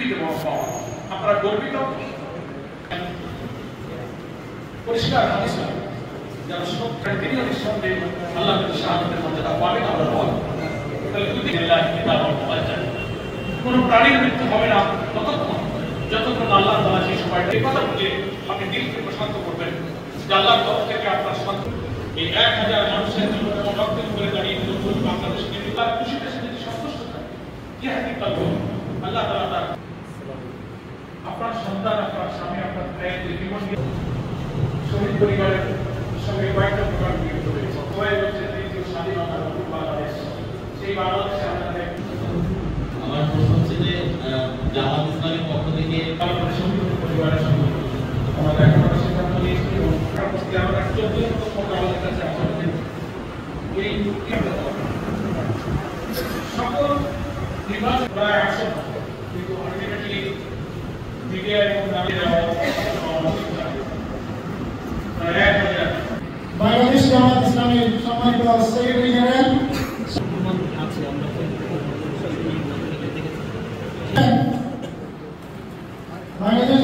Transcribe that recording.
পৃথিবীতে বড় পাওয়া। আপনারা গর্বিত। পরিষ্কার হাদিস যারা সত্যের তিনিও নিঃসন্দেহে আল্লাহর কাছে শাহাদাতের মর্যাদা পাবেন। আমরা বল তাহলে দুদিল্লাহ কিতাব মুআজ্জাল, কোন প্রাণীর মৃত্যু হবে না ততক্ষণ যতক্ষণ আল্লাহ তাআলা সেই সময়টা এই কথা বুঝে আপনি দিলকে প্রশান্ত করবেন যে আল্লাহর তরফ থেকে আপনার শান্ত এই 1000 মানুষের জন্য রক্তের উপরে দাঁড়িয়ে নতুন বাংলাদেশকে তার খুশিতে সে যদি সন্তুষ্ট থাকে কি হাকিকত আল্লাহ তাআলা তার আপনার সন্তান, আপনার স্বামী, আপনার ভাইয়ের জীবন শহীদ পরিবারের সঙ্গে কয়েকটা প্রোগ্রাম নিয়োজিত হয়েছে। সবাই হচ্ছে দ্বিতীয় স্বাধীনতা নতুন বাংলাদেশ, সেই বাংলাদেশে আমাদের আমার প্রশ্ন হচ্ছে যে জামাত ইসলামের পক্ষ থেকে আমাদের শহীদ পরিবারের সঙ্গে আমাদের একটা সিদ্ধান্ত নিয়েছি এবং পরবর্তী আমরা 14 পক্ষ আমাদের কাছে আসলে এই সকল নির্বাচন প্রায় আসন কিন্তু আলটিমেটলি মিডিয়া এবং বাংলাদেশ জামাত ইসলামের সম্মানিত সেক্রেটারি জেনারেল বাংলাদেশ